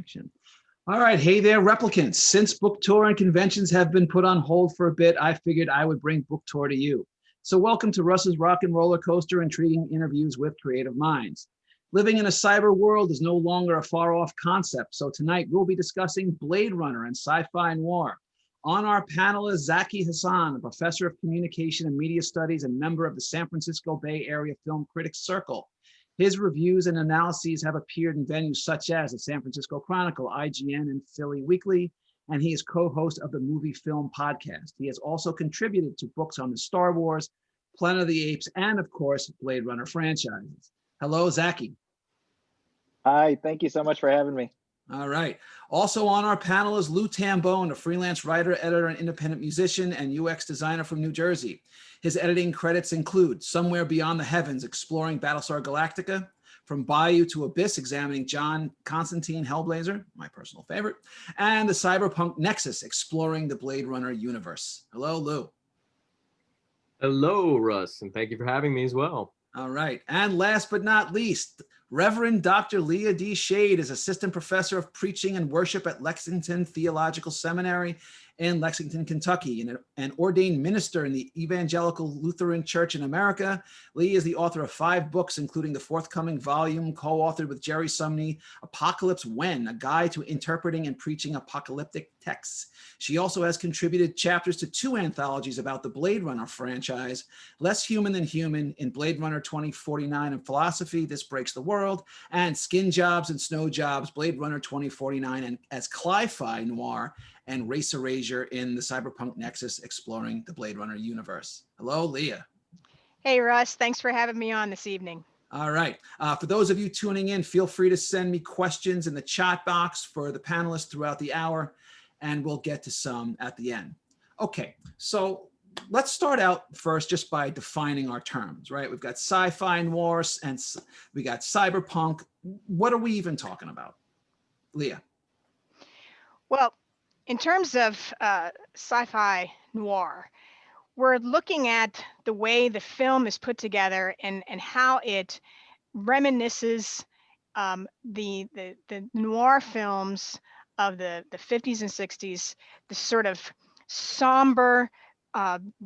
action. All right, hey there, replicants. Since book tour and conventions have been put on hold for a bit, I figured I would bring book tour to you. So welcome to Russ's Rockin' Rollercoaster, intriguing interviews with creative minds. Living in a cyber world is no longer a far-off concept, so tonight we'll be discussing Blade Runner and SciFi Noir. On our panel is ZAKI HASAN, a professor of communication and media studies and member of the San Francisco Bay Area Film Critics Circle. His reviews and analyses have appeared in venues such as the San Francisco Chronicle, IGN, and Philly Weekly, and he is co-host of the Movie Film Podcast. He has also contributed to books on the Star Wars, Planet of the Apes, and of course, Blade Runner franchises. Hello, ZAKI. Hi, thank you so much for having me. All right. Also on our panel is Lou Tambone, a freelance writer, editor, and independent musician and UX designer from New Jersey. His editing credits include Somewhere Beyond the Heavens, exploring Battlestar Galactica, From Bayou to Abyss, examining John Constantine Hellblazer, my personal favorite, and the Cyberpunk Nexus, exploring the Blade Runner universe. Hello, Lou. Hello, Russ, and thank you for having me as well. All right. And last but not least, Reverend Dr. Leah D. Schade is assistant professor of preaching and worship at Lexington Theological Seminary in Lexington, Kentucky, and an ordained minister in the Evangelical Lutheran Church in America. Leah is the author of 5 books, including the forthcoming volume co-authored with Jerry Sumney, Apocalypse When, a guide to interpreting and preaching apocalyptic texts. She also has contributed chapters to 2 anthologies about the Blade Runner franchise, Less Human Than Human in Blade Runner 2049 and Philosophy, This Breaks the World, and Skin Jobs and Snow Jobs, Blade Runner 2049, and as SciFi Noir and Race Erasure in the Cyberpunk Nexus, exploring the Blade Runner universe. Hello, Leah. Hey, Russ. Thanks for having me on this evening. All right. For those of you tuning in, feel free to send me questions in the chat box for the panelists throughout the hour, and we'll get to some at the end. Okay, so let's start out first just by defining our terms, right? We've got sci-fi noir and we got cyberpunk. What are we even talking about? Leah. Well, in terms of sci-fi noir, we're looking at the way the film is put together and how it reminisces the noir films of the 50s and 60s, the sort of somber,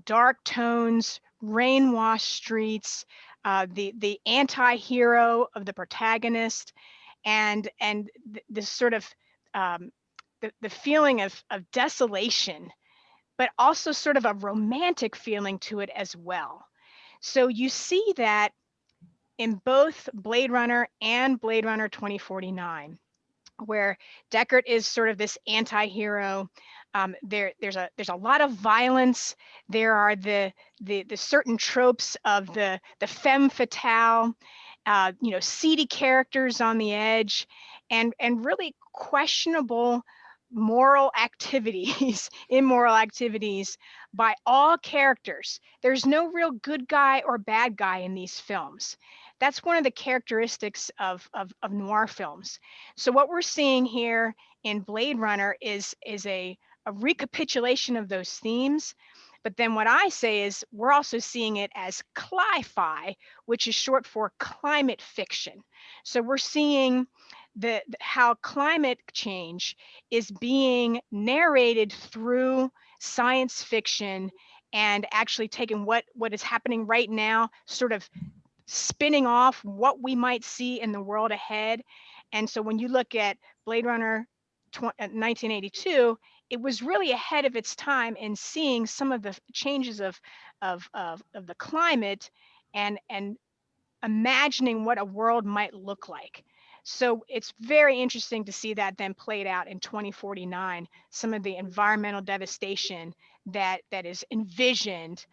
dark tones, rain-washed streets, the anti-hero of the protagonist, and this sort of the feeling of desolation, but also sort of a romantic feeling to it as well. So you see that in both Blade Runner and Blade Runner 2049, where Deckard is sort of this anti-hero. There's a lot of violence. There are the certain tropes of the femme fatale, seedy characters on the edge, and really questionable moral activities, immoral activities by all characters. There's no real good guy or bad guy in these films. That's one of the characteristics of noir films. So what we're seeing here in Blade Runner is a recapitulation of those themes. But then what I say is we're also seeing it as cli-fi, which is short for climate fiction. So we're seeing how climate change is being narrated through science fiction and actually taking what is happening right now, sort of spinning off what we might see in the world ahead. And so when you look at Blade Runner 1982, it was really ahead of its time in seeing some of the changes of the climate and imagining what a world might look like. So it's very interesting to see that then played out in 2049, some of the environmental devastation that is envisioned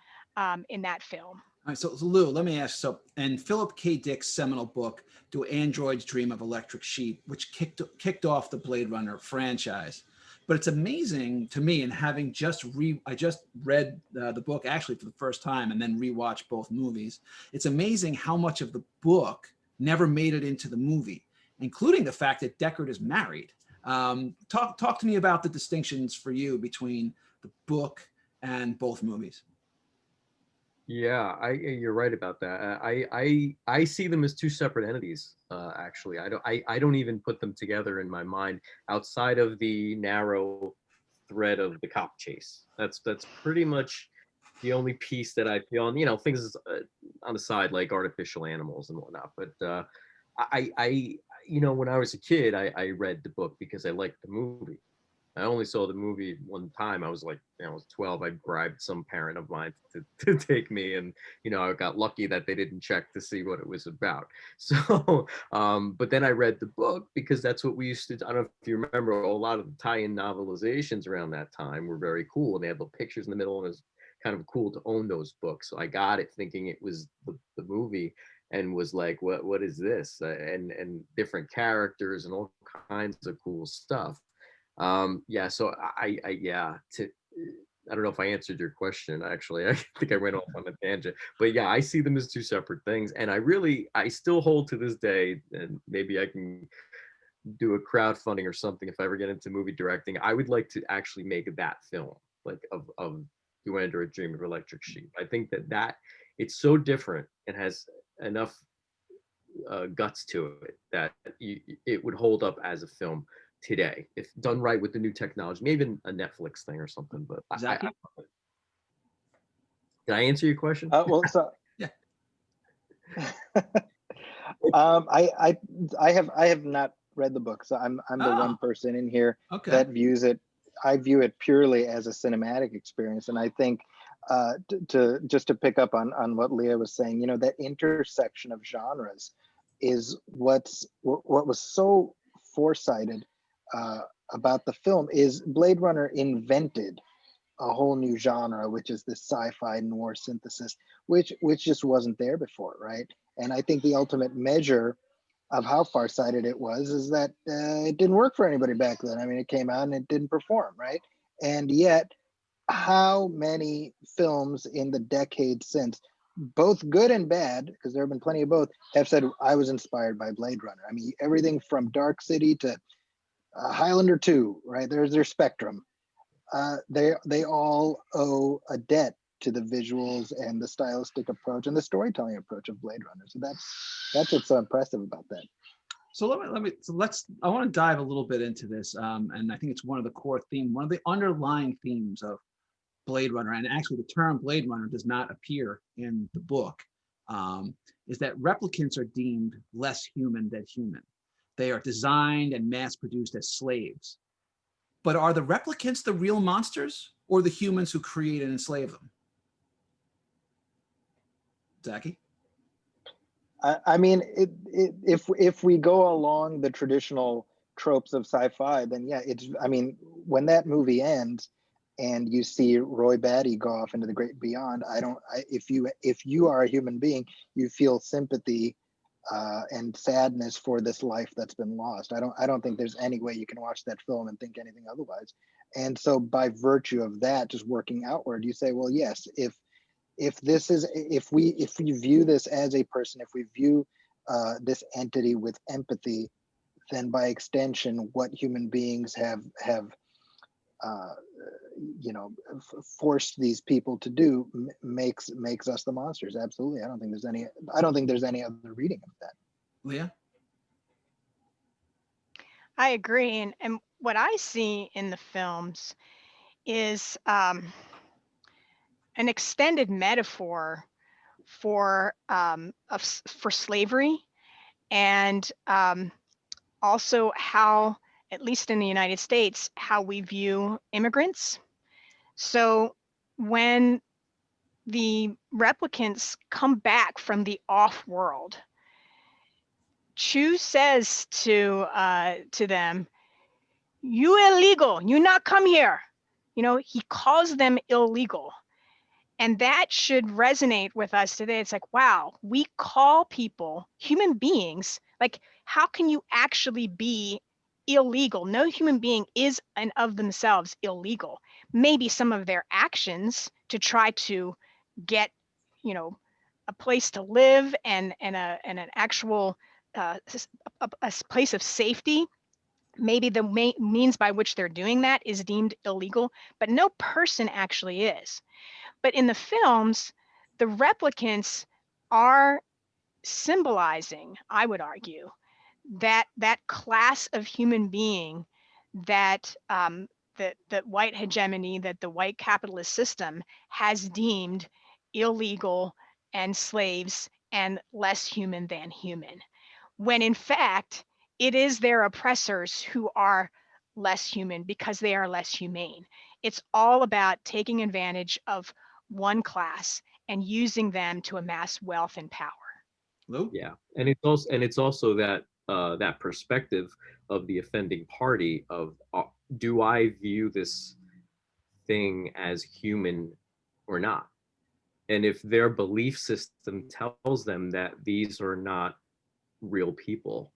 in that film. All right, so Lou, let me ask, so in Philip K. Dick's seminal book, Do Androids Dream of Electric Sheep, which kicked off the Blade Runner franchise. But it's amazing to me, and having I just read the book actually for the first time and then rewatched both movies. It's amazing how much of the book never made it into the movie, including the fact that Deckard is married. Talk to me about the distinctions for you between the book and both movies. Yeah, you're right about that. I see them as two separate entities. Actually, I don't even put them together in my mind outside of the narrow thread of the cop chase. That's pretty much the only piece that I feel. And things on the side like artificial animals and whatnot. But I when I was a kid, I read the book because I liked the movie. I only saw the movie one time. I was like, I was 12. I bribed some parent of mine to take me, and I got lucky that they didn't check to see what it was about. So, but then I read the book because that's what we used to. I don't know if you remember, a lot of the tie-in novelizations around that time were very cool, and they had the pictures in the middle, and it was kind of cool to own those books. So I got it thinking it was the movie, and was like, what is this? And different characters and all kinds of cool stuff. Yeah, so I don't know if I answered your question. Actually, I think I went off on a tangent, but yeah, I see them as two separate things, and I still hold to this day, and maybe I can do a crowdfunding or something if I ever get into movie directing. I would like to actually make that film, like of You Enter a Dream of Electric Sheep. I think that it's so different and has enough guts to it that it would hold up as a film today if done right with the new technology, maybe even a Netflix thing or something. But Zaki? did I answer your question? Well, so Yeah. I have not read the book, so I'm the one person in here Okay. that views it. I view it purely as a cinematic experience, and I think to pick up on what Leah was saying, that intersection of genres is what was so foresighted about the film. Is Blade Runner invented a whole new genre, which is this sci-fi noir synthesis, which just wasn't there before, right? And I think the ultimate measure of how far-sighted it was is that it didn't work for anybody back then. I mean, it came out and it didn't perform, right? And yet, how many films in the decades since, both good and bad, because there have been plenty of both, have said, I was inspired by Blade Runner. I mean, everything from Dark City to Highlander 2, right? There's their spectrum. They all owe a debt to the visuals and the stylistic approach and the storytelling approach of Blade Runner. So that's what's so impressive about that. So I want to dive a little bit into this, and I think it's one of the core themes, one of the underlying themes of Blade Runner, and actually the term Blade Runner does not appear in the book, is that replicants are deemed less human than human. They are designed and mass-produced as slaves. But are the replicants the real monsters, or the humans who create and enslave them? Zaki? I mean, if we go along the traditional tropes of sci-fi, then yeah, I mean, when that movie ends and you see Roy Batty go off into the great beyond, if you are a human being, you feel sympathy and sadness for this life that's been lost. I don't think there's any way you can watch that film and think anything otherwise. And so by virtue of that, just working outward, you say, well, yes, if we view this as a person, if we view this entity with empathy, then by extension, what human beings have forced these people to do makes us the monsters. Absolutely. I don't think there's any other reading of that. Leah? I agree. And what I see in the films is an extended metaphor for slavery, and also how, at least in the United States, how we view immigrants. So when the replicants come back from the off-world, Chu says to them, "You illegal, you not come here." He calls them illegal. And that should resonate with us today. It's like, wow, we call people, human beings, like, how can you actually be illegal? No human being is and of themselves illegal. Maybe some of their actions to try to get, a place to live and an actual a place of safety. Maybe the means by which they're doing that is deemed illegal, but no person actually is. But in the films, the replicants are symbolizing, I would argue, that class of human being that that white hegemony, that the white capitalist system has deemed illegal and slaves and less human than human, when in fact it is their oppressors who are less human because they are less humane. It's all about taking advantage of one class and using them to amass wealth and power. Lou? Yeah, and it's also that that perspective of the offending party of do I view this thing as human or not? And if their belief system tells them that these are not real people,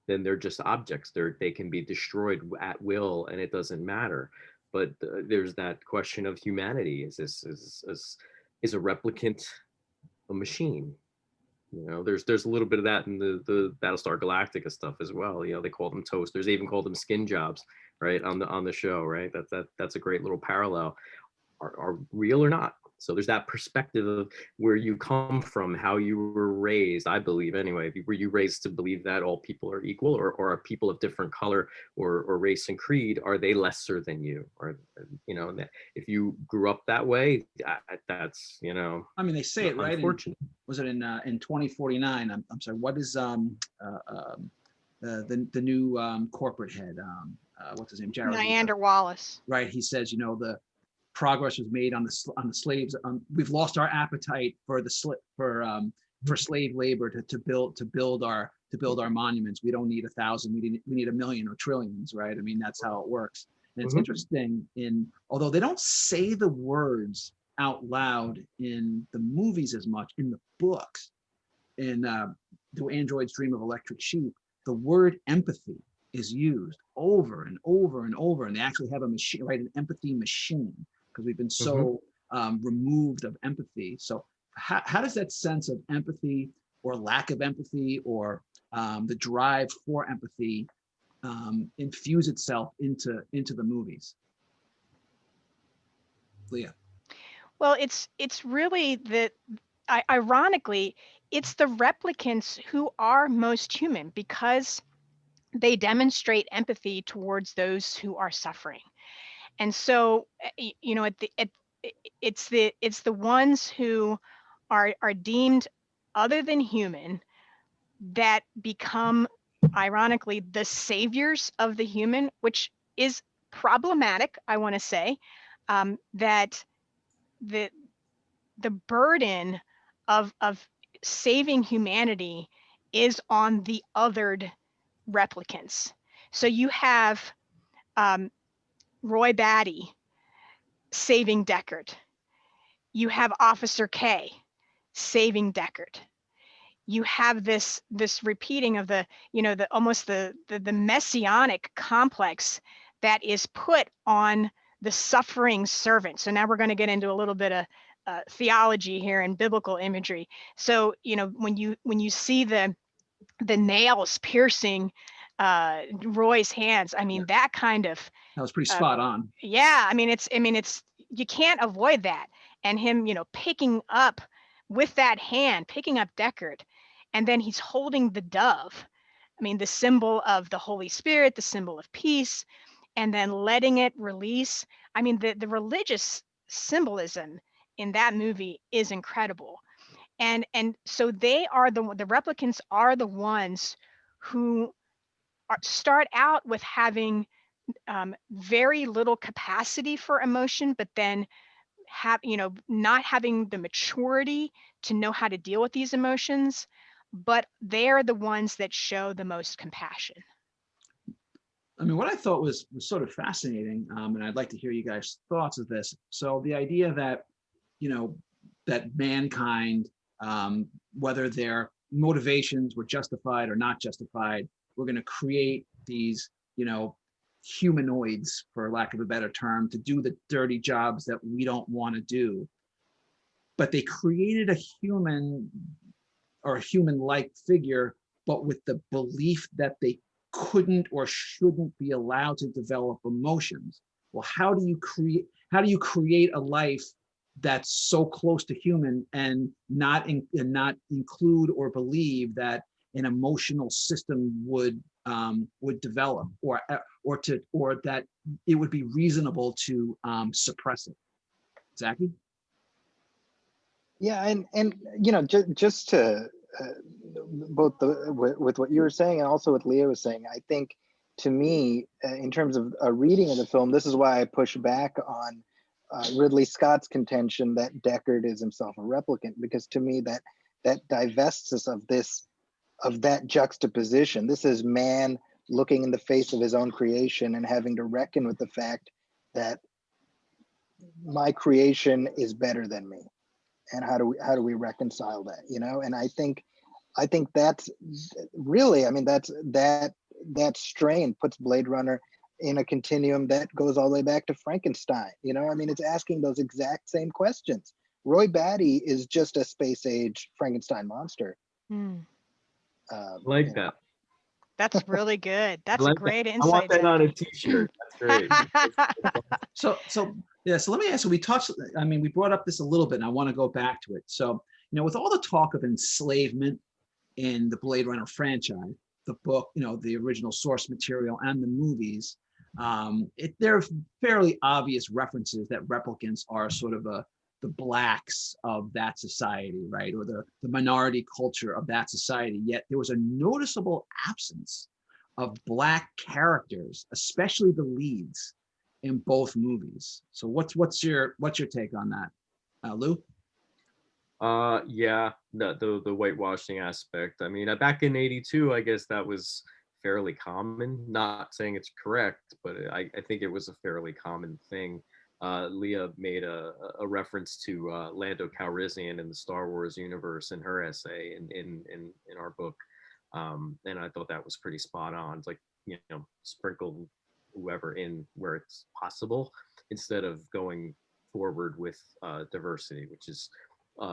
then they're just objects. They can be destroyed at will, and it doesn't matter. But there's that question of humanity. Is a replicant a machine? You know, there's a little bit of that in the Battlestar Galactica stuff as well. You know, they call them toasters. They even call them skin jobs, right? On the show, right? That's a great little parallel. Are real or not? So there's that perspective of where you come from, how you were raised. I believe anyway. Were you raised to believe that all people are equal, or are people of different color or race and creed, are they lesser than you? Or, you know, if you grew up that way, that's, you know, I mean, they say it right. Unfortunate. Was it in 2049? I'm sorry. What is the new corporate head? What's his name? Jared. Neander Wallace. Right. He says, you know, the progress was made on the slaves. We've lost our appetite for for slave labor to build our monuments. We don't need 1,000. We need 1,000,000 or trillions, right? I mean, that's how it works. And it's interesting although they don't say the words out loud in the movies as much, in the books, in Do Androids Dream of Electric Sheep, the word empathy is used over and over and over, and they actually have a machine, right? An empathy machine, because we've been so removed of empathy. So how does that sense of empathy or lack of empathy or the drive for empathy infuse itself into the movies? Leah. Well, it's really ironically, it's the replicants who are most human because they demonstrate empathy towards those who are suffering. And so, you know, it's the ones who are deemed other than human that become, ironically, the saviors of the human, which is problematic. I want to say that the burden of saving humanity is on the othered replicants. So you have Roy Batty saving Deckard. You have Officer K saving Deckard. You have this repeating of the, you know, the almost the messianic complex that is put on the suffering servant. So now we're going to get into a little bit of theology here and biblical imagery. So, you know, when you see the nails piercing Roy's hands, I mean, that was pretty spot on. Yeah, I mean, it's you can't avoid that. And him, you know, picking up with that hand, picking up Deckard, and then he's holding the dove. I mean, the symbol of the Holy Spirit, the symbol of peace, and then letting it release. I mean, the religious symbolism in that movie is incredible. And so they are the replicants are the ones who start out with having very little capacity for emotion, but then not having the maturity to know how to deal with these emotions, but they're the ones that show the most compassion. I mean, what I thought was sort of fascinating, and I'd like to hear you guys' thoughts of this. So the idea that, you know, that mankind, whether their motivations were justified or not justified, we're going to create these, you know, humanoids, for lack of a better term, to do the dirty jobs that we don't want to do. But they created a human or a human-like figure, but with the belief that they couldn't or shouldn't be allowed to develop emotions. Well, how do you create a life that's so close to human, and not include or believe that an emotional system would develop, or that it would be reasonable to suppress it. Zaki? Yeah, and you know, just to both with what you were saying and also what Leah was saying, I think to me, in terms of a reading of the film, this is why I push back on Ridley Scott's contention that Deckard is himself a replicant, because to me that divests us of that juxtaposition. This is man looking in the face of his own creation and having to reckon with the fact that my creation is better than me. And how do we reconcile that, you know? And I think that's really, I mean, that strain puts Blade Runner in a continuum that goes all the way back to Frankenstein. You know, I mean, it's asking those exact same questions. Roy Batty is just a space age Frankenstein monster. Like that. That's really good. That's like a great that. insight. I want that on a Zaki. t-shirt. That's great. So let me ask you, we brought up this a little bit and I want to go back to it. So, you know, with all the talk of enslavement in the Blade Runner franchise, the book, you know, the original source material and the movies, there are fairly obvious references that replicants are sort of the blacks of that society, right? Or the minority culture of that society. Yet there was a noticeable absence of black characters, especially the leads, in both movies. So what's your take on that, Lou? Yeah, the whitewashing aspect. I mean, back in '82, I guess that was fairly common. Not saying it's correct, but I think it was a fairly common thing. Leah made a reference to Lando Calrissian in the Star Wars universe in her essay in our book, and I thought that was pretty spot on. It's like, you know, sprinkle whoever in where it's possible instead of going forward with diversity, which is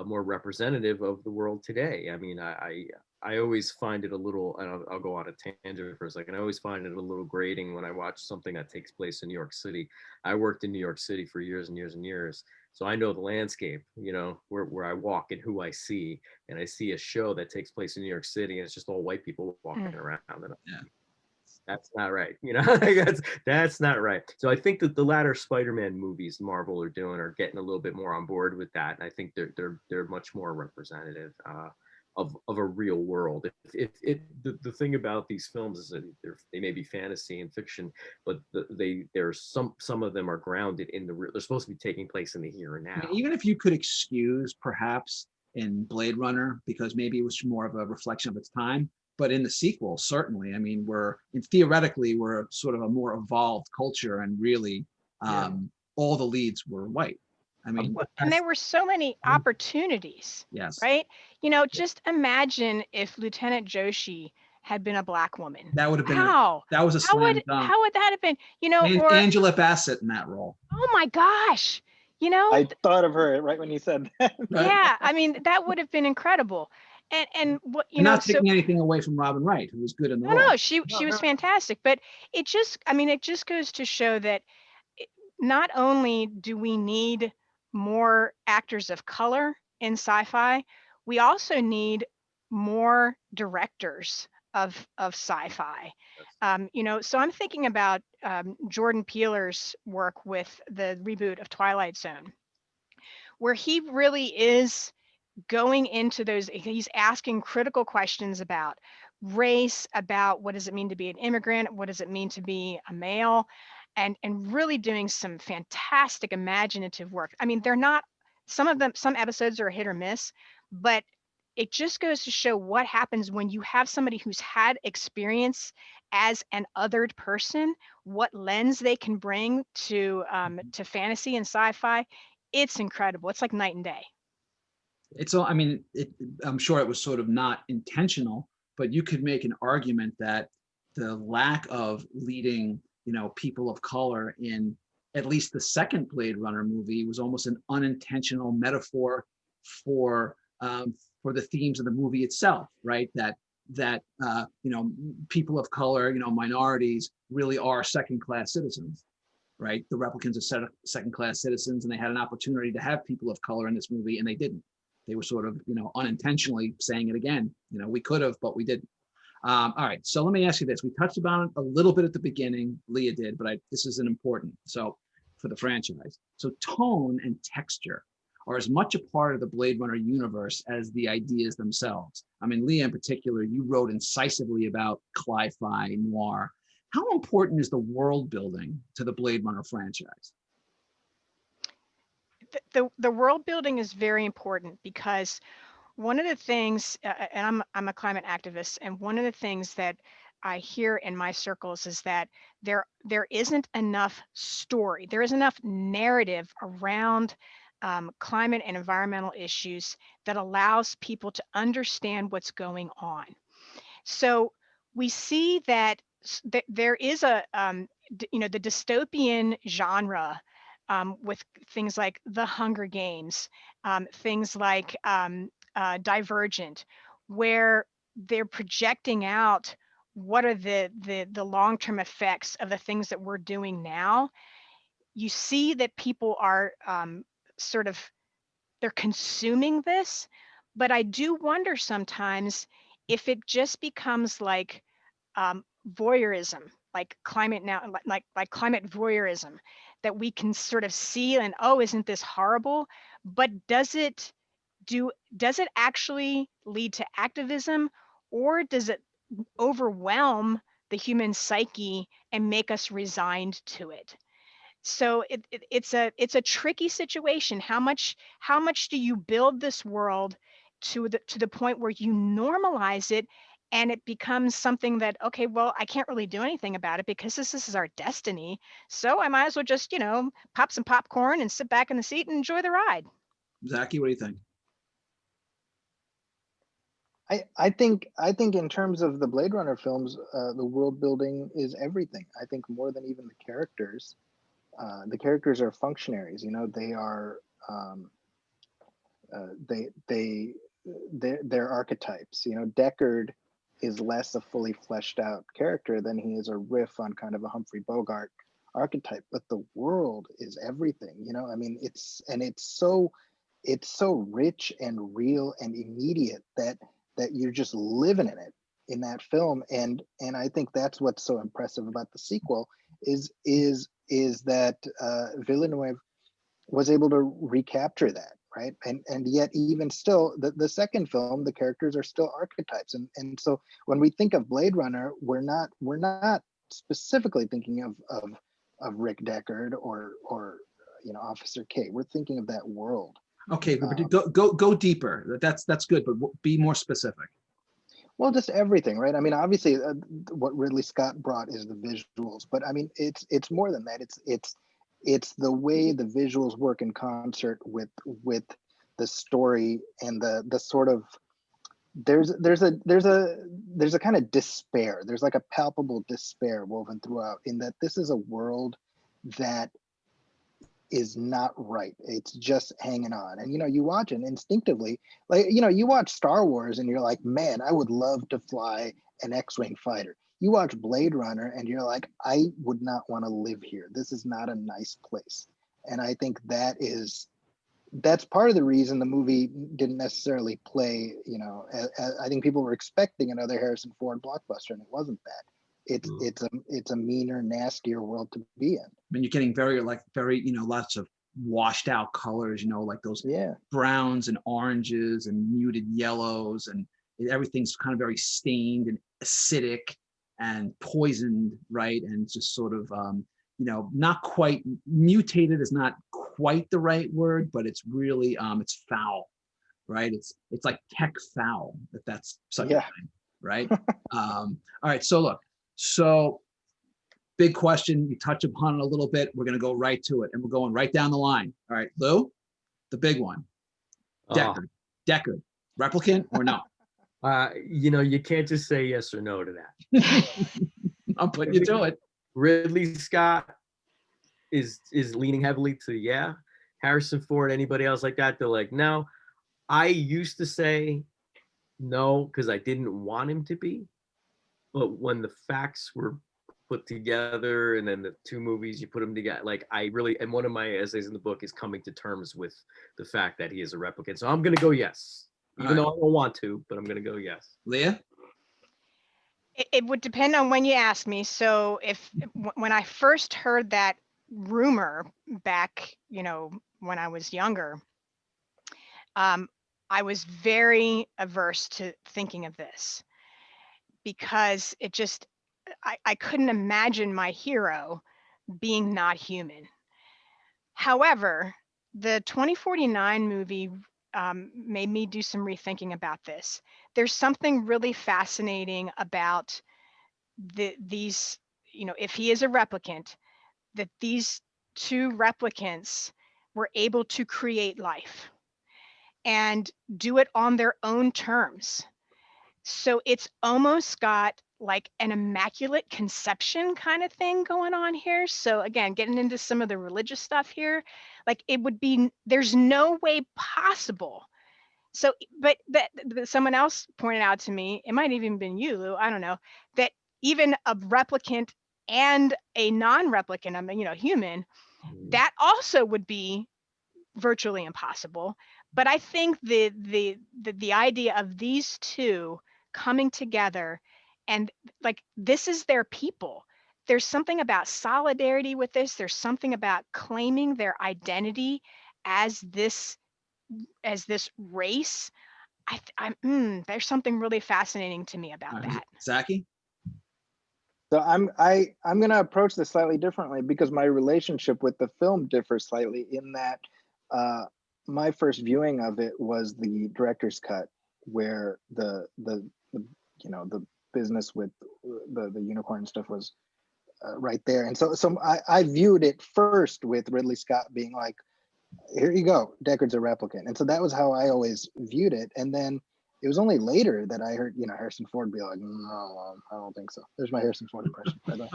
more representative of the world today. I mean, I always find it a little, and I'll go on a tangent for a second. I always find it a little grating when I watch something that takes place in New York City. I worked in New York City for years and years and years, so I know the landscape, you know, where I walk and who I see. And I see a show that takes place in New York City and it's just all white people walking around. And that's not right, you know. that's not right. So I think that the latter Spider-Man movies Marvel are doing are getting a little bit more on board with that, and I think they're much more representative of a real world. The thing about these films is that they may be fantasy and fiction, but there's some of them are grounded in the real. They're supposed to be taking place in the here and now. I mean, even if you could excuse perhaps in Blade Runner because maybe it was more of a reflection of its time. But in the sequel, certainly, I mean, theoretically, we're sort of a more evolved culture, and really, all the leads were white. I mean, and there were so many opportunities. Yes. Right. You know, just imagine if Lieutenant Joshi had been a black woman. That would have been that was a slam dunk. How would that have been? You know, or Angela Bassett in that role. Oh my gosh. You know, I thought of her right when you said that. Yeah, I mean, that would have been incredible. And what you and know, not taking anything away from Robin Wright, who was good in the role. No, she was fantastic. But it just goes to show that not only do we need more actors of color in sci-fi, we also need more directors of sci-fi. You know, so I'm thinking about Jordan Peele's work with the reboot of Twilight Zone, where he really is going into those, he's asking critical questions about race, about what does it mean to be an immigrant, what does it mean to be a male, and really doing some fantastic imaginative work. I mean, they're not, some episodes are a hit or miss, but it just goes to show what happens when you have somebody who's had experience as an othered person, what lens they can bring to fantasy and sci-fi. It's incredible. It's like night and day. I mean, I'm sure it was sort of not intentional, but you could make an argument that the lack of leading, you know, people of color in at least the second Blade Runner movie was almost an unintentional metaphor for the themes of the movie itself, right? That you know, people of color, you know, minorities really are second-class citizens. right? The replicants are second-class citizens, and they had an opportunity to have people of color in this movie, and they didn't. They were sort of, unintentionally saying it again. We could have, but we didn't. All right, so let me ask you this. We touched about it a little bit at the beginning, Leah did, but this is an important, so for the franchise. So tone and texture are as much a part of the Blade Runner universe as the ideas themselves. I mean, Leah in particular, you wrote incisively about SciFi Noir. How important is the world building to the Blade Runner franchise? The world building is very important because one of the things, and I'm a climate activist, and one of the things that I hear in my circles is that there isn't enough story, there isn't enough narrative around climate and environmental issues that allows people to understand what's going on. So we see that there is a the dystopian genre with things like The Hunger Games, things like Divergent, where they're projecting out what are the long-term effects of the things that we're doing now. You see that people are they're consuming this, but I do wonder sometimes if it just becomes like voyeurism, like climate now, like climate voyeurism, that we can sort of see and, oh, isn't this horrible? But does it actually lead to activism, or does it overwhelm the human psyche and make us resigned to it? So it's a tricky situation. How much do you build this world to the point where you normalize it and it becomes something that, okay, well, I can't really do anything about it because this is our destiny, so I might as well just pop some popcorn and sit back in the seat and enjoy the ride. Zaki, what do you think? I think in terms of the Blade Runner films, the world building is everything. I think more than even the characters. The characters are functionaries. They are they're archetypes. Deckard is less a fully fleshed out character than he is a riff on kind of a Humphrey Bogart archetype. But the world is everything. I mean, it's so rich and real and immediate that you're just living in it in that film. And I think that's what's so impressive about the sequel is that Villeneuve was able to recapture that, right? And yet even still, the second film, the characters are still archetypes. And so when we think of Blade Runner, we're not specifically thinking of Rick Deckard or Officer K. We're thinking of that world. Okay, but go deeper. That's good, but be more specific. Well, just everything, right? I mean, obviously, what Ridley Scott brought is the visuals, but I mean, it's more than that. It's the way the visuals work in concert with the story and the sort of there's a kind of despair. There's like a palpable despair woven throughout, in that this is a world that is not right. It's just hanging on. And you watch it instinctively, like you watch Star Wars and you're like, man, I would love to fly an X-wing fighter. You watch Blade Runner and you're like, I would not want to live here. This is not a nice place. And I think that's part of the reason the movie didn't necessarily play, I think people were expecting another Harrison Ford blockbuster, and it wasn't that. It's a meaner, nastier world to be in. I mean, you're getting very lots of washed out colors, like those browns and oranges and muted yellows, and everything's kind of very stained and acidic and poisoned, right? And just sort of, not quite mutated is not quite the right word, but it's really, it's foul, right? It's like tech foul, if that's such a thing, right? All right, so look. So big question, you touch upon it a little bit. We're going to go right to it, and we're going right down the line. All right, Lou, the big one. Deckard, replicant or no? You can't just say yes or no to that. I'm putting you to it. Ridley Scott is leaning heavily to yeah. Harrison Ford, anybody else like that, they're like, no. I used to say no because I didn't want him to be. But when the facts were put together, and then the two movies you put them together. Like I really, and one of my essays in the book is coming to terms with the fact that he is a replicant. So I'm gonna go yes, even though I don't want to, but I'm gonna go yes. Leah? It would depend on when you ask me. So when I first heard that rumor back, when I was younger, I was very averse to thinking of this because I couldn't imagine my hero being not human. However, the 2049 movie made me do some rethinking about this. There's something really fascinating about these, if he is a replicant, that these two replicants were able to create life and do it on their own terms. So it's almost got like an immaculate conception kind of thing going on here. So again, getting into some of the religious stuff here, like there's no way possible. So, but someone else pointed out to me, it might even been you, Lou, I don't know, that even a replicant and a non-replicant, human, that also would be virtually impossible. But I think the idea of these two coming together, and like this is their people. There's something about solidarity with this. There's something about claiming their identity as this race. There's something really fascinating to me about that. Zaki? So I'm going to approach this slightly differently because my relationship with the film differs slightly in that my first viewing of it was the director's cut, where the business with the unicorn stuff was right there, and so I viewed it first with Ridley Scott being like, "Here you go, Deckard's a replicant," and so that was how I always viewed it, and then. It was only later that I heard, Harrison Ford be like, "No, I don't think so." There's my Harrison Ford impression, by the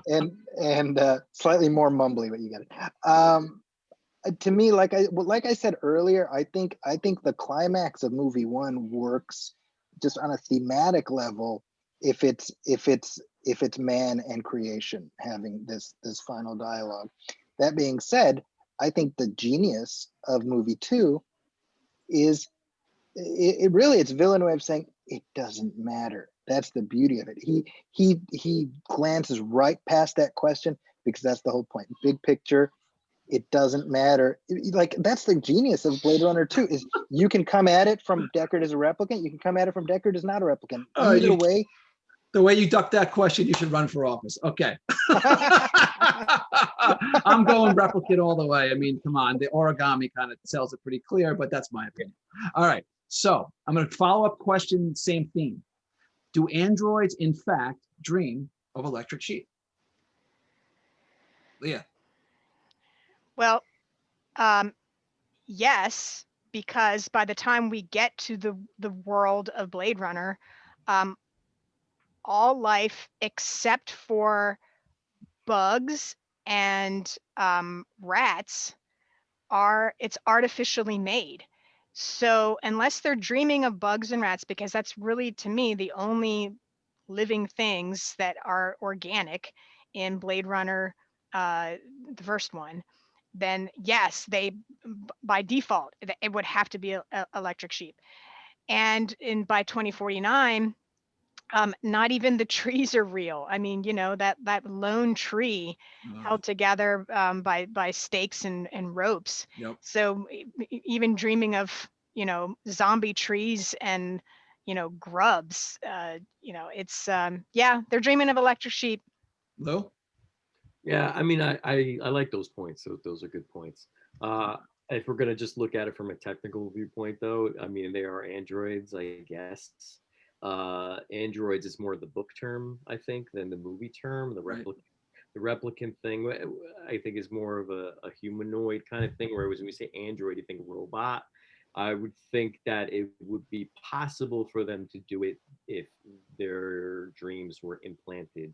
way. And slightly more mumbly, but you get it. To me, like I said earlier, I think the climax of movie one works just on a thematic level if it's man and creation having this final dialogue. That being said, I think the genius of movie two is it's Villeneuve saying it doesn't matter. That's the beauty of it. He glances right past that question because that's the whole point. Big picture, it doesn't matter. Like that's the genius of Blade Runner 2 is you can come at it from Deckard as a replicant. You can come at it from Deckard as not a replicant. Either way. The way you ducked that question, you should run for office. Okay. I'm going replicant all the way. I mean, come on. The origami kind of sells it pretty clear, but that's my opinion. All right. So I'm going to follow up question, same theme. Do androids, in fact, dream of electric sheep? Leah. Well, yes, because by the time we get to the world of Blade Runner, all life except for bugs and rats it's artificially made. So unless they're dreaming of bugs and rats, because that's really to me the only living things that are organic in Blade Runner, the first one, then yes, by default it would have to be a electric sheep. And by 2049, not even the trees are real. I mean, that lone tree held together by stakes and ropes. Yep. So even dreaming of, zombie trees and, grubs, it's, they're dreaming of electric sheep. Lou? Yeah, I mean, I like those points. Those are good points. If we're gonna just look at it from a technical viewpoint, though, I mean, they are androids, I guess. Androids is more the book term, I think, than the movie term. The replicant thing, I think, is more of a humanoid kind of thing. Whereas when we say android, you think robot. I would think that it would be possible for them to do it if their dreams were implanted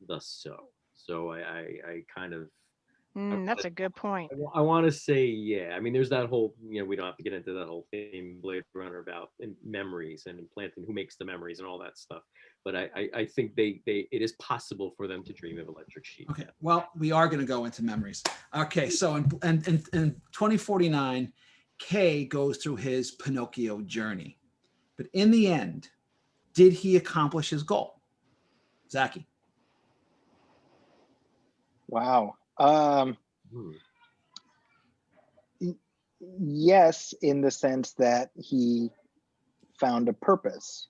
thus so. So I kind of That's a good point. I want to say, yeah. I mean, there's that whole, we don't have to get into that whole theme Blade Runner about memories and implanting who makes the memories and all that stuff. But I think it is possible for them to dream of Electric Sheep. Okay, well, we are going to go into memories. Okay, so in 2049, Kay goes through his Pinocchio journey. But in the end, did he accomplish his goal? Zaki. Wow. Hmm. Yes, in the sense that he found a purpose.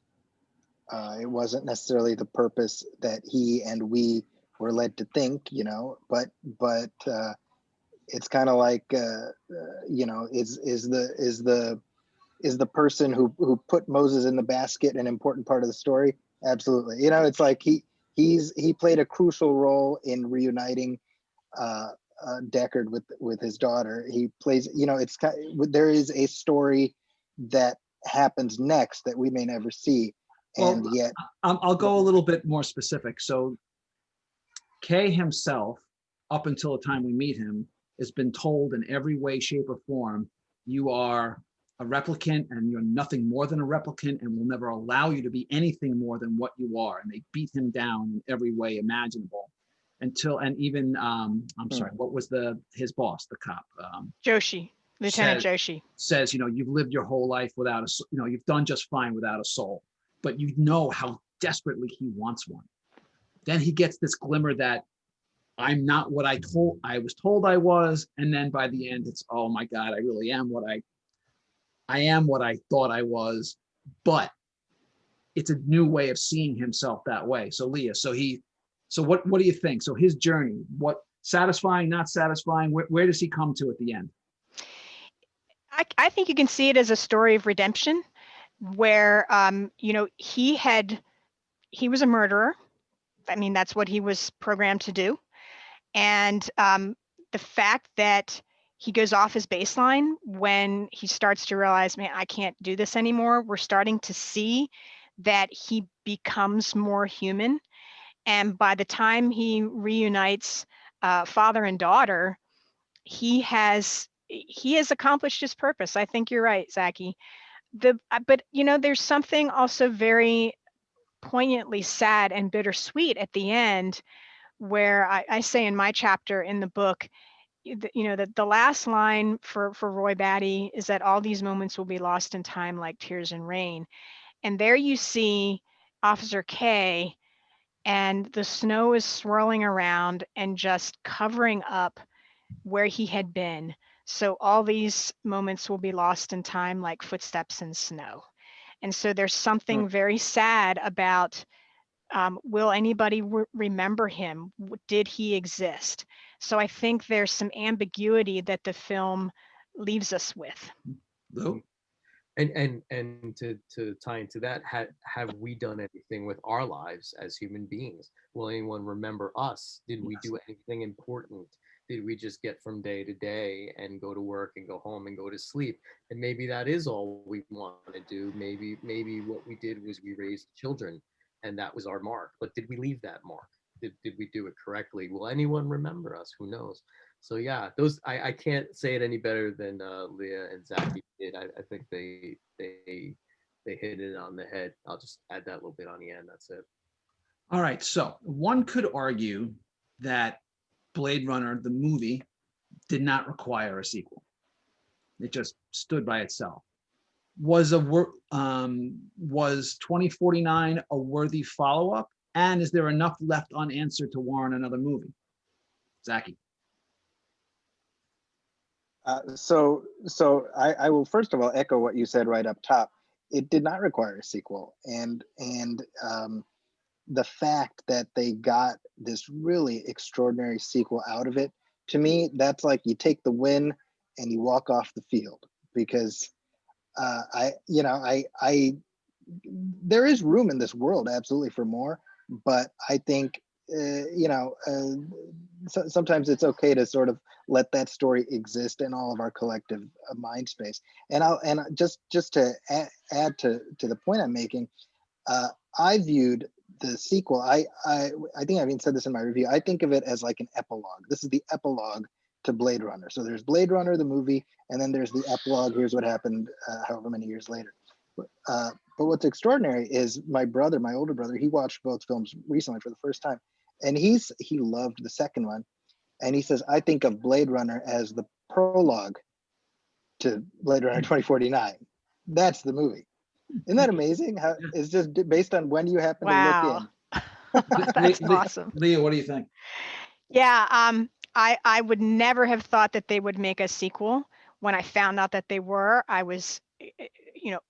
It wasn't necessarily the purpose that he and we were led to think, you know, but it's kind of like, you know, is the person who put Moses in the basket an important part of the story? Absolutely. You know, it's like he played a crucial role in reuniting Deckard with his daughter. He plays, you know, it's there is a story that happens next that we may never see, and Well, yet I'll go a little bit more specific. So Kay himself, up until the time we meet him, has been told in every way, shape, or form, you are a replicant and you're nothing more than a replicant, and will never allow you to be anything more than what you are. And they beat him down in every way imaginable until, and even, I'm sorry, what was his boss, the cop? Joshi, Lieutenant Joshi. Says, you know, you've lived your whole life without a, you know, you've done just fine without a soul, but you know how desperately he wants one. Then he gets this glimmer that I'm not what I was told I was. And then by the end, it's, oh my God, I really am I am what I thought I was, but it's a new way of seeing himself that way. So Leah, so what do you think? So his journey, what, satisfying, not satisfying, where does he come to at the end? I think you can see it as a story of redemption where, you know, he was a murderer. I mean, that's what he was programmed to do. And the fact that he goes off his baseline when he starts to realize, man, I can't do this anymore. We're starting to see that he becomes more human. And by the time he reunites father and daughter, he has accomplished his purpose. I think you're right, Zaki. But you know, there's something also very poignantly sad and bittersweet at the end, where I say in my chapter in the book, you know, that the last line for Roy Batty is that all these moments will be lost in time like tears in rain. And there you see Officer K, and the snow is swirling around and just covering up where he had been. So all these moments will be lost in time like footsteps in snow. And so there's something very sad about, will anybody remember him? Did he exist? So I think there's some ambiguity that the film leaves us with. Lou? And to tie into that, have we done anything with our lives as human beings? Will anyone remember us? Did we do anything important? Did we just get from day to day and go to work and go home and go to sleep? And maybe that is all we want to do. Maybe what we did was we raised children and that was our mark. But did we leave that mark? Did we do it correctly? Will anyone remember us? Who knows? So yeah, those I can't say it any better than Leah and Zaki did. I think they hit it on the head. I'll just add that little bit on the end. That's it. All right, so one could argue that Blade Runner, the movie, did not require a sequel. It just stood by itself. Was 2049 a worthy follow-up? And is there enough left unanswered to warrant another movie? Zaki. So I will first of all echo what you said right up top. It did not require a sequel, and the fact that they got this really extraordinary sequel out of it, to me, that's like you take the win and you walk off the field, because there is room in this world absolutely for more, but I think sometimes it's okay to sort of let that story exist in all of our collective mind space. And just to add to the point I'm making, I viewed the sequel. I think I even said this in my review. I think of it as like an epilogue. This is the epilogue to Blade Runner. So there's Blade Runner, the movie, and then there's the epilogue. Here's what happened however many years later. But what's extraordinary is my brother, my older brother, he watched both films recently for the first time, and he loved the second one, and he says, I think of Blade Runner as the prologue to Blade Runner 2049. That's the movie. Isn't that amazing? How it's just based on when you happen to look Wow. in. That's awesome. Leah, what do you think? Yeah, I would never have thought that they would make a sequel. When I found out that they were, I was,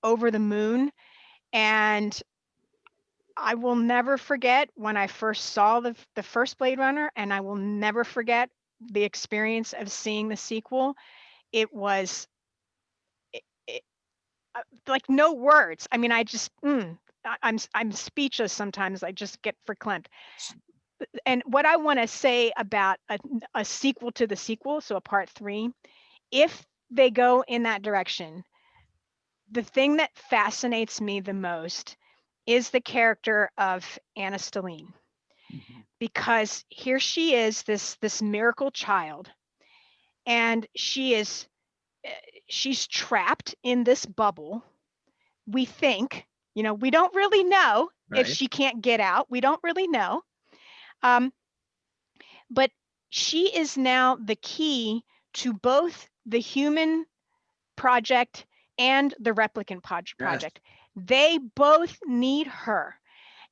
over the moon. And I will never forget when I first saw the first Blade Runner, and I will never forget the experience of seeing the sequel. It was like no words. I mean, I just, I'm speechless sometimes. I just get verklempt. And what I want to say about a sequel to the sequel, so a part 3, if they go in that direction, the thing that fascinates me the most is the character of Anna Stelline, because here she is, this miracle child, and she's trapped in this bubble. We think, we don't really know if she can't get out. We don't really know. But she is now the key to both the human project and the replicant project. They both need her.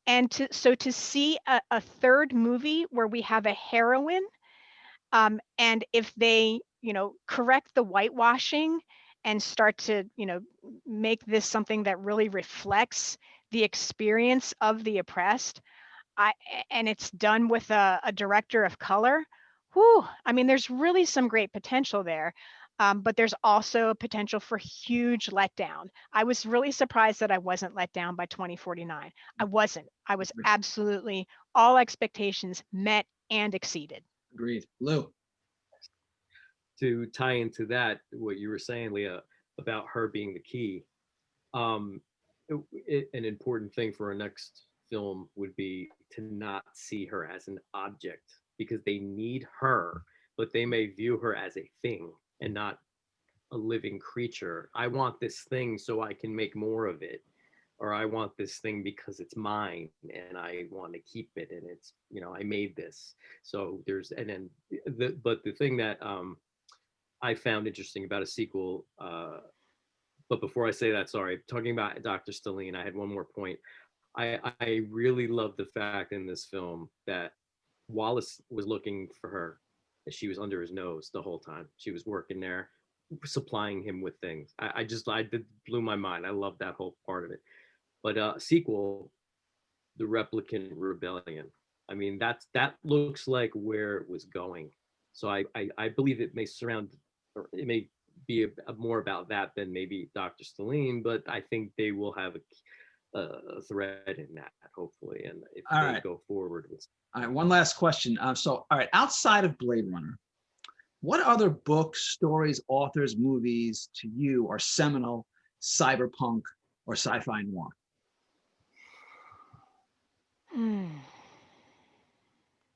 And to see a third movie where we have a heroine, and if they, correct the whitewashing and start to, make this something that really reflects the experience of the oppressed, and it's done with a director of color, I mean, there's really some great potential there. But there's also a potential for huge letdown. I was really surprised that I wasn't let down by 2049. I wasn't. I was absolutely, all expectations met and exceeded. Agreed. Lou. To tie into that, what you were saying, Leah, about her being the key, an important thing for our next film would be to not see her as an object, because they need her, but they may view her as a thing and not a living creature. I want this thing so I can make more of it, or I want this thing because it's mine and I want to keep it, and it's, I made this. So there's, and then but the thing that I found interesting about a sequel, but before I say that, sorry, talking about Dr. Stelline, I had one more point. I really love the fact in this film that Wallace was looking for her, and she was under his nose the whole time. She was working there, supplying him with things. I blew my mind. I love that whole part of it. But sequel, the Replicant Rebellion. I mean, that looks like where it was going. So I believe it may surround, or it may be more about that than maybe Dr. Stelline, but I think they will have a thread in that, hopefully, and if they go forward with. All right, one last question. All right, outside of Blade Runner, what other books, stories, authors, movies to you are seminal, cyberpunk, or sci-fi noir?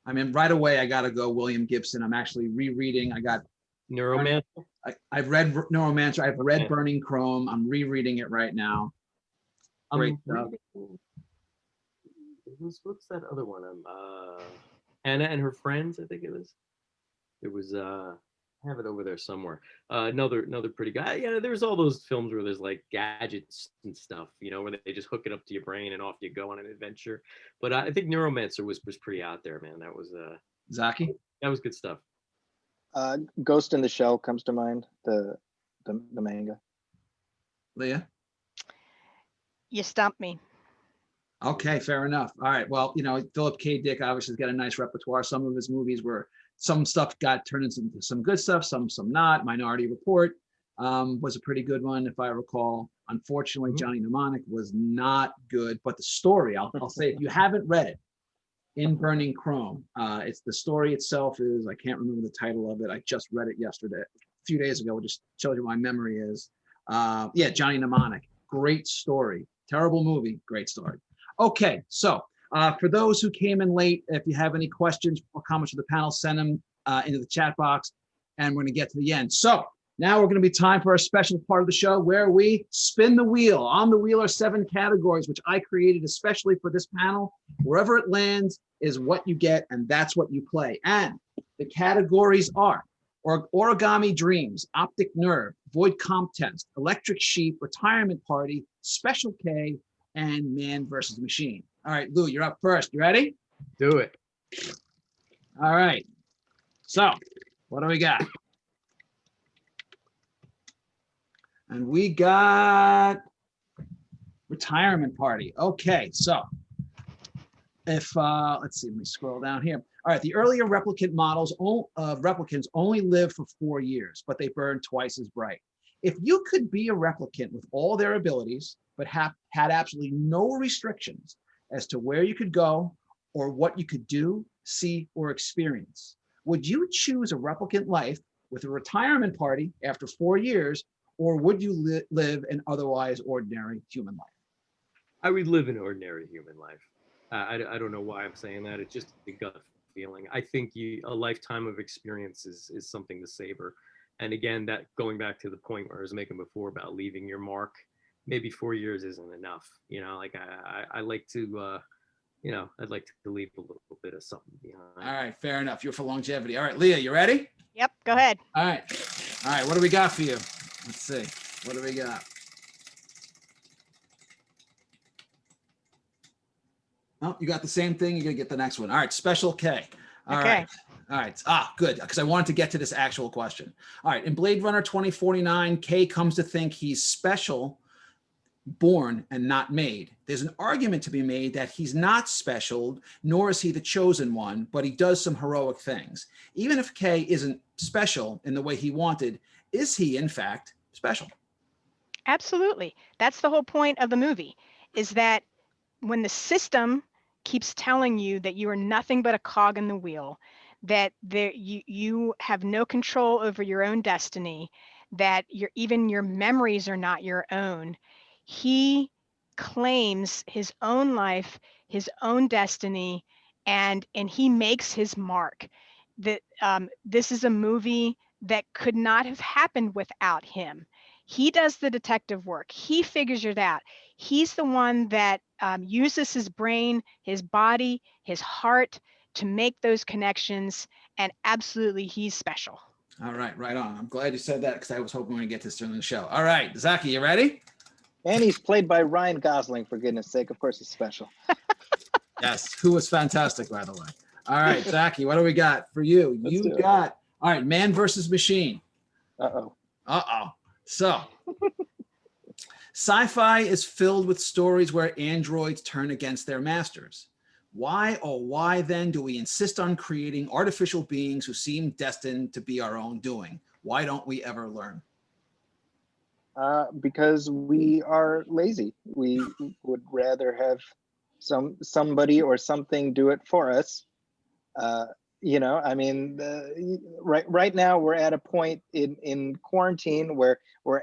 I mean, right away, I got to go William Gibson. I'm actually rereading. I got Neuromancer. I've read Neuromancer. I've read Burning Chrome. I'm rereading it right now. Great stuff. What's that other one? Anna and Her Friends, I think it was. It was I have it over there somewhere. Another pretty guy. Yeah, there's all those films where there's like gadgets and stuff, where they just hook it up to your brain and off you go on an adventure. But I think Neuromancer was pretty out there, man. That was Zaki? That was good stuff. Ghost in the Shell comes to mind, the manga. Leah? You stumped me. Okay, fair enough. All right. Well, Philip K. Dick obviously has got a nice repertoire. Some of his movies were, some stuff got turned into some good stuff, some not. Minority Report was a pretty good one, if I recall. Unfortunately, Johnny Mnemonic was not good, but the story, I'll say, if you haven't read it, In Burning Chrome, it's the story itself is, I can't remember the title of it. I just read it yesterday, a few days ago. It just shows you what my memory is. Yeah, Johnny Mnemonic, great story. Terrible movie, great story. Okay, so for those who came in late, if you have any questions or comments for the panel, send them into the chat box, and we're going to get to the end. So Now we're going to be time for a special part of the show where we spin the wheel. On the wheel are 7 categories, which I created especially for this panel. Wherever it lands is what you get, and that's what you play. And the categories are origami dreams, optic nerve, void comp test, electric sheep, retirement party, special K, and man versus machine. All right, Lou, you're up first. You ready? Do it. All right. So what do we got? And we got retirement party. Okay, so if let's see, let me scroll down here. All right, the earlier replicant models replicants only live for 4 years, but they burn twice as bright. If you could be a replicant with all their abilities, but had absolutely no restrictions as to where you could go or what you could do, see, or experience, would you choose a replicant life with a retirement party after 4 years, or would you live an otherwise ordinary human life? I would live an ordinary human life. I don't know why I'm saying that. It's just a gut feeling. I think a lifetime of experience is something to savor. And again, that going back to the point where I was making before about leaving your mark, maybe 4 years isn't enough. You know, like I like to, you know, I'd like to leave a little bit of something behind. All right, fair enough. You're for longevity. All right, Leah, you ready? Yep, go ahead. All right. All right, what do we got for you? Let's see. What do we got? Oh, you got the same thing. You're going to get the next one. All right, special K. All Okay. right. All right. Ah, good, because I wanted to get to this actual question. All right, in Blade Runner 2049, K comes to think he's special, born and not made. There's an argument to be made that he's not special, nor is he the chosen one, but he does some heroic things. Even if K isn't special in the way he wanted, is he, in fact, special? Absolutely. That's the whole point of the movie, is that when the system keeps telling you that you are nothing but a cog in the wheel, that you have no control over your own destiny, that even your memories are not your own, he claims his own life, his own destiny, and he makes his mark. That this is a movie that could not have happened without him. He does the detective work. He figures it out. He's the one that uses his brain, his body, his heart to make those connections. And absolutely, he's special. All right, right on. I'm glad you said that because I was hoping we would get this during the show. All right, Zaki, you ready? And he's played by Ryan Gosling, for goodness sake. Of course, he's special. Yes, who was fantastic, by the way. All right, Zaki, what do we got for you? Let's You do it. got, all right, man versus machine. Uh-oh. Uh-oh. So, sci-fi is filled with stories where androids turn against their masters. Why, oh why then do we insist on creating artificial beings who seem destined to be our own doing? Why don't we ever learn? Because we are lazy. We would rather have somebody or something do it for us. You know, I mean, right now we're at a point in quarantine where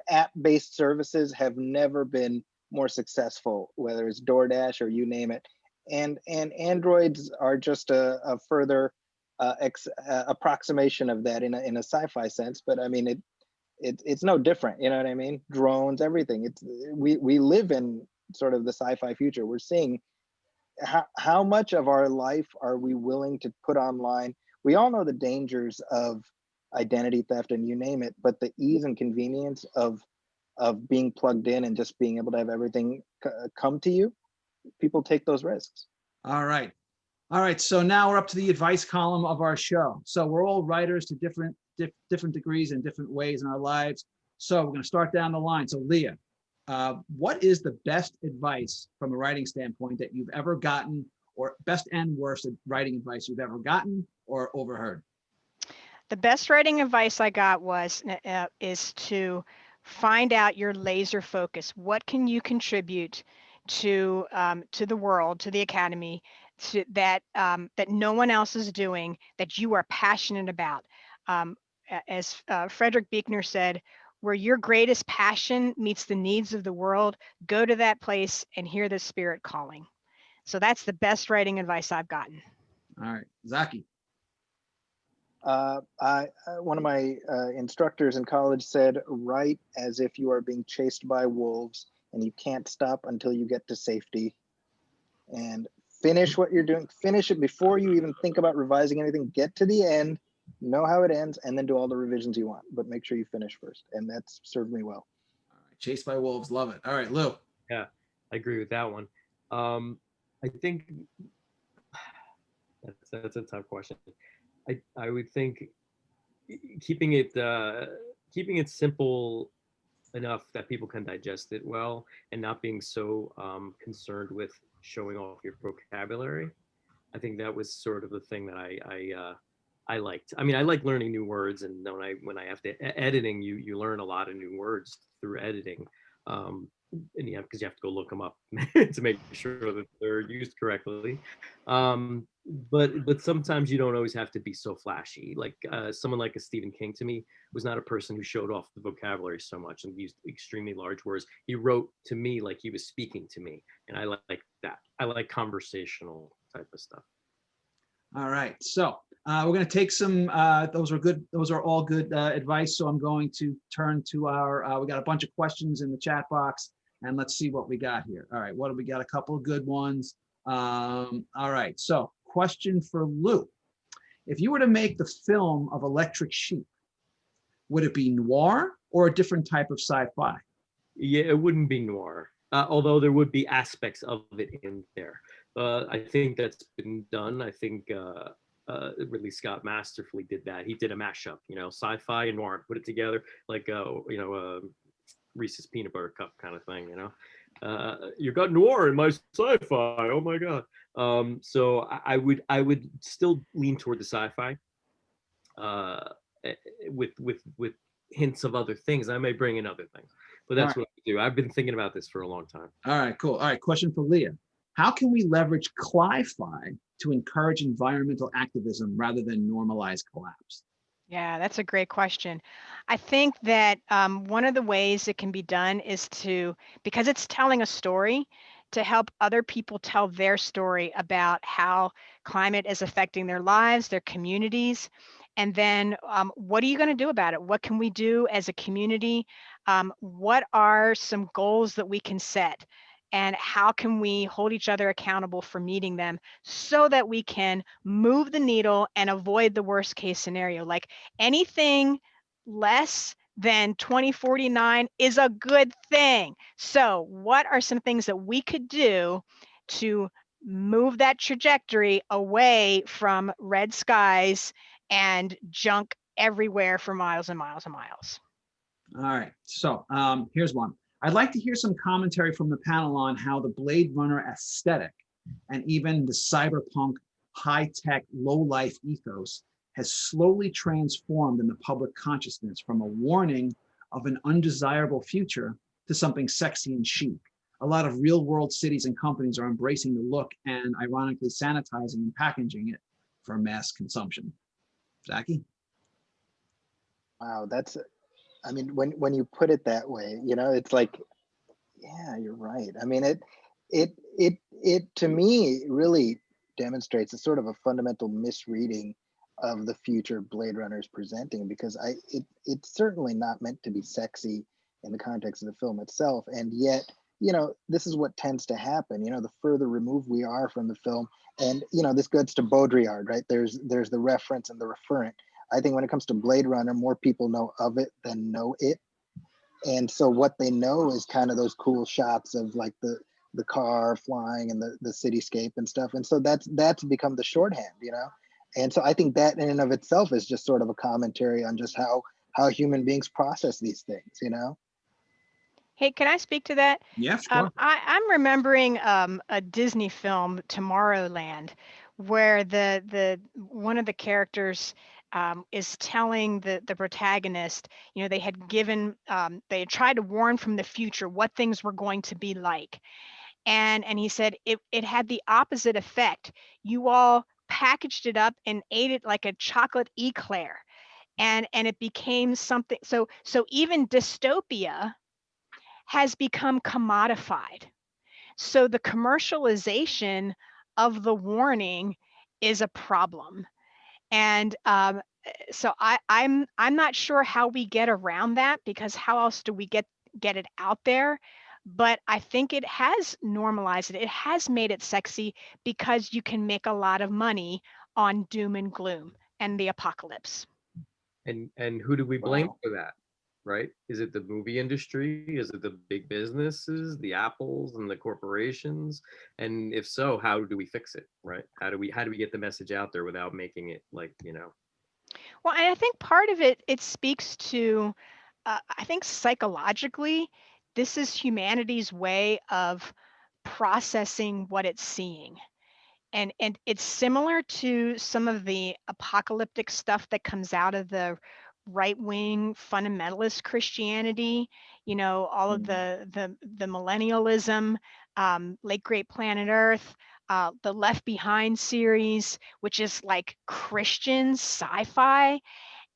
app-based services have never been more successful, whether it's DoorDash or you name it. And androids are just a further approximation of that in a sci-fi sense. But I mean, it's no different. You know what I mean? Drones, everything. We live in sort of the sci-fi future. We're seeing how much of our life are we willing to put online? We all know the dangers of identity theft and you name it, but the ease and convenience of being plugged in and just being able to have everything come to you, people take those risks. All right. All right. So now we're up to the advice column of our show. So we're all writers to different degrees and different ways in our lives. So we're going to start down the line. So Leah, what is the best advice from a writing standpoint that you've ever gotten, or best and worst writing advice you've ever gotten or overheard? The best writing advice I got is to find out your laser focus. What can you contribute to the world, to the Academy, that no one else is doing, that you are passionate about? As Frederick Buechner said, where your greatest passion meets the needs of the world, go to that place and hear the spirit calling. So that's the best writing advice I've gotten. All right, Zaki. One of my instructors in college said, write as if you are being chased by wolves and you can't stop until you get to safety. And finish what you're doing. Finish it before you even think about revising anything. Get to the end, know how it ends, and then do all the revisions you want. But make sure you finish first. And that's served me well. All right, Chased by Wolves, love it. All right, Lou. Yeah, I agree with that one. I think that's a tough question. I would think keeping it simple enough that people can digest it well, and not being so concerned with showing off your vocabulary. I think that was sort of the thing that I liked. I mean, I like learning new words, and when I have to editing, you learn a lot of new words through editing. And because you have to go look them up to make sure that they're used correctly. But sometimes you don't always have to be so flashy. Like someone like a Stephen King, to me, was not a person who showed off the vocabulary so much and used extremely large words. He wrote to me like he was speaking to me, and I like that. I like conversational type of stuff. All right, so we're going to take some. Those are good. Those are all good advice. So I'm going to turn to our. We got a bunch of questions in the chat box, and let's see what we got here. All right, what do we got? A couple of good ones. All right, so question for Lou: if you were to make the film of Electric Sheep, would it be noir or a different type of sci-fi? Yeah, it wouldn't be noir, although there would be aspects of it in there. I think that's been done. I think Ridley Scott masterfully did that. He did a mashup, sci-fi and noir, put it together like Reese's peanut butter cup kind of thing. You got noir in my sci-fi. Oh my god. So I would still lean toward the sci-fi, with hints of other things. I may bring in other things, but that's what I do. I've been thinking about this for a long time. All right, cool. All right, question for Leah. How can we leverage CliFi to encourage environmental activism rather than normalize collapse? Yeah, that's a great question. I think that one of the ways it can be done is because it's telling a story, to help other people tell their story about how climate is affecting their lives, their communities. And then what are you going to do about it? What can we do as a community? What are some goals that we can set? And how can we hold each other accountable for meeting them so that we can move the needle and avoid the worst case scenario? Like anything less than 2049 is a good thing. So what are some things that we could do to move that trajectory away from red skies and junk everywhere for miles and miles and miles? All right, so here's one. I'd like to hear some commentary from the panel on how the Blade Runner aesthetic and even the cyberpunk high-tech low-life ethos has slowly transformed in the public consciousness from a warning of an undesirable future to something sexy and chic. A lot of real-world cities and companies are embracing the look and ironically sanitizing and packaging it for mass consumption. Zaki? Wow, I mean, when you put it that way, it's like, yeah, you're right. I mean, it to me really demonstrates a sort of a fundamental misreading of the future Blade Runner is presenting, because it's certainly not meant to be sexy in the context of the film itself. And yet, this is what tends to happen, the further removed we are from the film. And, this gets to Baudrillard, right? There's the reference and the referent. I think when it comes to Blade Runner, more people know of it than know it. And so what they know is kind of those cool shots of like the car flying and the cityscape and stuff. And so that's become the shorthand, And so I think that in and of itself is just sort of a commentary on just how human beings process these things, Hey, can I speak to that? Yeah, sure. I'm remembering a Disney film, Tomorrowland, where the one of the characters is telling the protagonist, they had they had tried to warn from the future what things were going to be like, and he said it had the opposite effect. You all packaged it up and ate it like a chocolate eclair, and it became something. So even dystopia has become commodified. So the commercialization of the warning is a problem. And so I'm not sure how we get around that, because how else do we get it out there? But I think it has normalized it. It has made it sexy, because you can make a lot of money on doom and gloom and the apocalypse. And who do we blame Wow. for that? Right? Is it the movie industry? Is it the big businesses, the Apples and the corporations? And if so, how do we fix it? Right? How do we get the message out there without making it like, Well, and I think part of it speaks to, I think psychologically, this is humanity's way of processing what it's seeing. And it's similar to some of the apocalyptic stuff that comes out of the right wing fundamentalist Christianity, all of Mm. the millennialism, Late Great Planet Earth, the Left Behind series, which is like Christian sci-fi.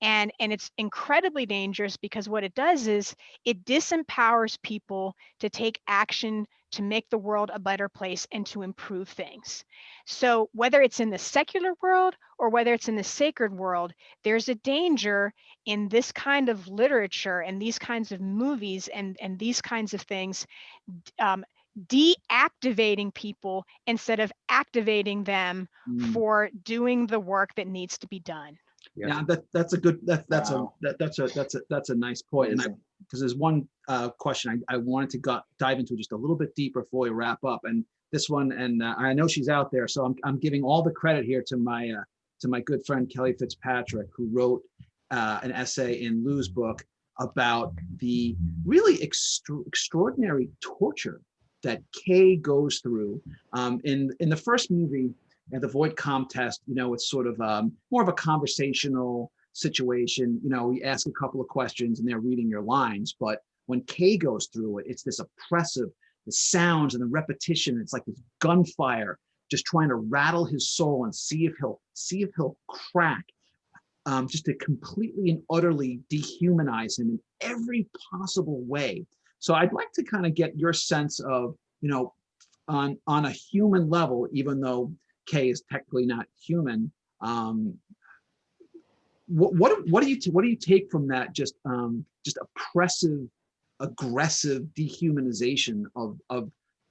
And it's incredibly dangerous, because what it does is it disempowers people to take action to make the world a better place and to improve things. So whether it's in the secular world or whether it's in the sacred world, there's a danger in this kind of literature and these kinds of movies and these kinds of things, um, deactivating people instead of activating them Mm. for doing the work that needs to be done. Yeah, that's a good Wow. that's a nice point. And I, Amazing. because there's one question I wanted to dive into just a little bit deeper before we wrap up, and this one, and I know she's out there, so I'm giving all the credit here to my good friend Kelly Fitzpatrick, who wrote an essay in Lou's book about the really extraordinary torture that Kay goes through in the first movie. And the void comp test, it's sort of more of a conversational situation. We ask a couple of questions and they're reading your lines. But when Kay goes through it, it's this oppressive, the sounds and the repetition. It's like this gunfire, just trying to rattle his soul and see if he'll crack, just to completely and utterly dehumanize him in every possible way. So I'd like to kind of get your sense of, on a human level, even though Kay is technically not human. What do you take from that? Just oppressive, aggressive dehumanization of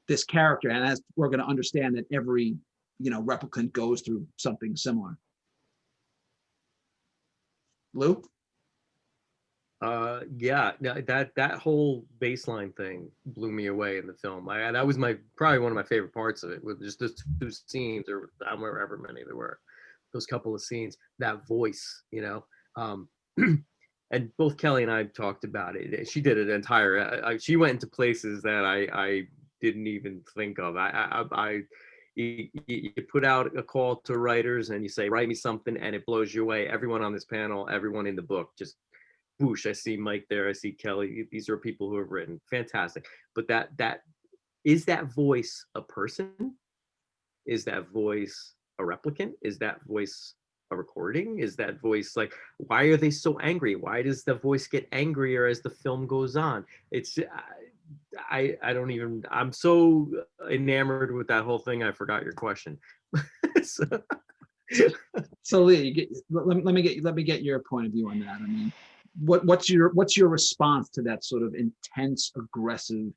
this character, and as we're going to understand that every replicant goes through something similar. Lou? Yeah, that whole baseline thing blew me away in the film. That was probably one of my favorite parts of it, with just those two scenes, or however many there were, those couple of scenes, that voice, and both Kelly and I talked about it. She did an entire, she went into places that I didn't even think of. You put out a call to writers and you say, write me something, and it blows you away. Everyone on this panel, everyone in the book, just whoosh. I see Mike there. I see Kelly. These are people who have written fantastic. But that is that voice a person? Is that voice a replicant? Is that voice a recording? Is that voice like, why are they so angry? Why does the voice get angrier as the film goes on? It's I don't even, I'm so enamored with that whole thing. I forgot your question. So Lee, let me get your point of view on that. I mean, what's your response to that sort of intense, aggressive,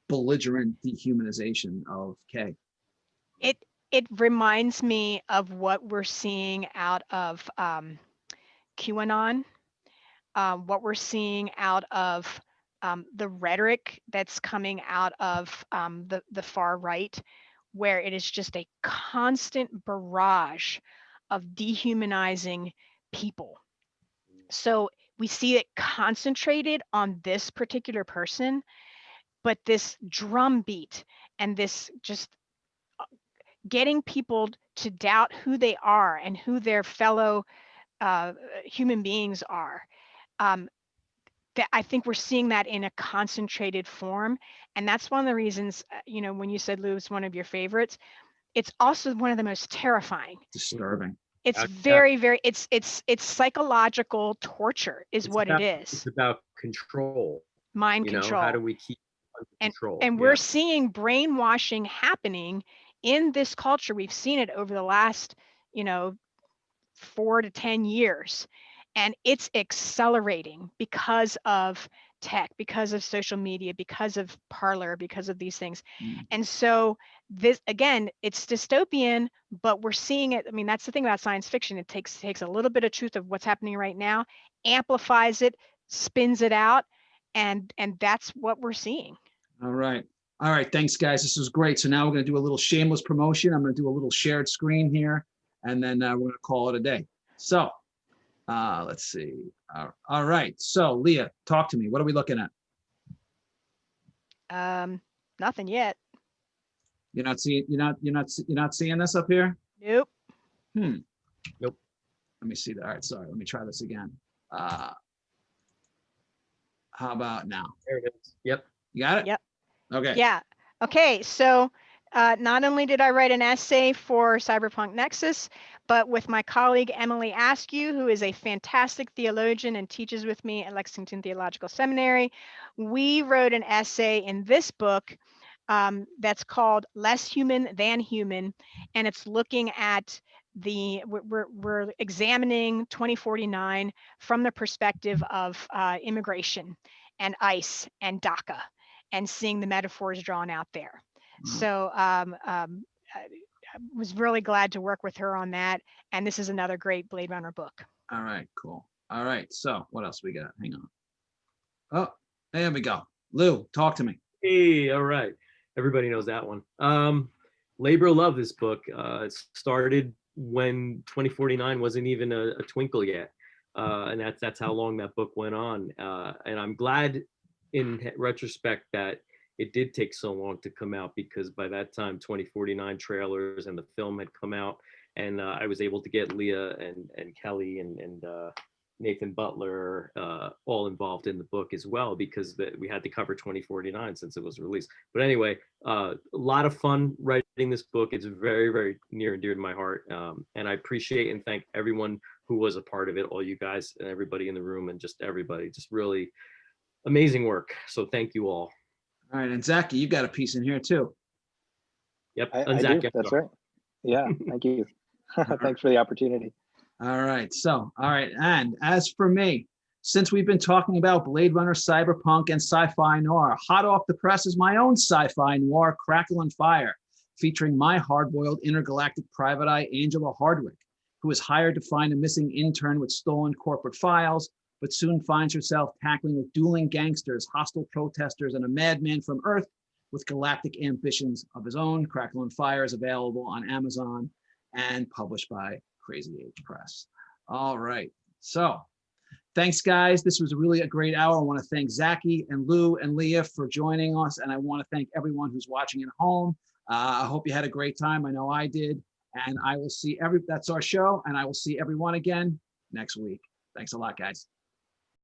belligerent dehumanization of Kay? It reminds me of what we're seeing out of QAnon, what we're seeing out of the rhetoric that's coming out of the far right, where it is just a constant barrage of dehumanizing people. So we see it concentrated on this particular person, but this drumbeat and this just getting people to doubt who they are and who their fellow human beings are. That I think we're seeing that in a concentrated form. And that's one of the reasons, when you said Lou is one of your favorites, it's also one of the most terrifying. Disturbing. It's Yeah. very, very, it's psychological torture is what it is. It's about control. Mind control. How do we keep under control? And we're seeing brainwashing happening in this culture. We've seen it over the last, 4 to 10 years. And it's accelerating because of tech, because of social media, because of Parler, because of these things. And so this, again, it's dystopian, but we're seeing it. I mean, that's the thing about science fiction. It takes a little bit of truth of what's happening right now, amplifies it, spins it out, and that's what we're seeing. All right. All right. Thanks, guys. This was great. So now we're going to do a little shameless promotion. I'm going to do a little shared screen here, and then we're going to call it a day. So let's see. All right. So Leah, talk to me. What are we looking at? Nothing yet. You're not seeing this up here? Nope. Nope. Let me see that. All right. Sorry. Let me try this again. How about now? There it is. Yep. You got it? Yep. Okay. Yeah. Okay. So not only did I write an essay for Cyberpunk Nexus, but with my colleague Emily Askew, who is a fantastic theologian and teaches with me at Lexington Theological Seminary, we wrote an essay in this book that's called Less Human Than Human, and it's looking at we're examining 2049 from the perspective of immigration and ICE and DACA, and seeing the metaphors drawn out there. So I was really glad to work with her on that. And this is another great Blade Runner book. All right, cool. All right, so what else we got? Hang on. Oh, there we go. Lou, talk to me. Hey, all right. Everybody knows that one. Labor of Love, this book. It started when 2049 wasn't even a twinkle yet. And that's how long that book went on. And I'm glad in retrospect that it did take so long to come out, because by that time 2049 trailers and the film had come out, and I was able to get Leah and Kelly and Nathan Butler all involved in the book as well, because we had to cover 2049 since it was released. But anyway, a lot of fun writing this book. It's very, very near and dear to my heart, and I appreciate and thank everyone who was a part of it, all you guys and everybody in the room, and just everybody, just really amazing work. So thank you all. All right, and ZAKI, you got a piece in here too. Yep, I do. That's right. Yeah, thank you. Thanks for the opportunity. All right, so, all right, and as for me, since we've been talking about Blade Runner, Cyberpunk, and Sci-Fi Noir, hot off the press is my own Sci-Fi Noir, Crackle and Fire, featuring my hard-boiled intergalactic private eye, Angela Hardwick, who is hired to find a missing intern with stolen corporate files, but soon finds herself tackling with dueling gangsters, hostile protesters, and a madman from Earth with galactic ambitions of his own. Crackle and Fire is available on Amazon and published by Crazy Age Press. All right, so thanks, guys. This was really a great hour. I want to thank ZAKI and Lou and Leah for joining us, and I want to thank everyone who's watching at home. I hope you had a great time. I know I did, and I will see that's our show, and I will see everyone again next week. Thanks a lot, guys.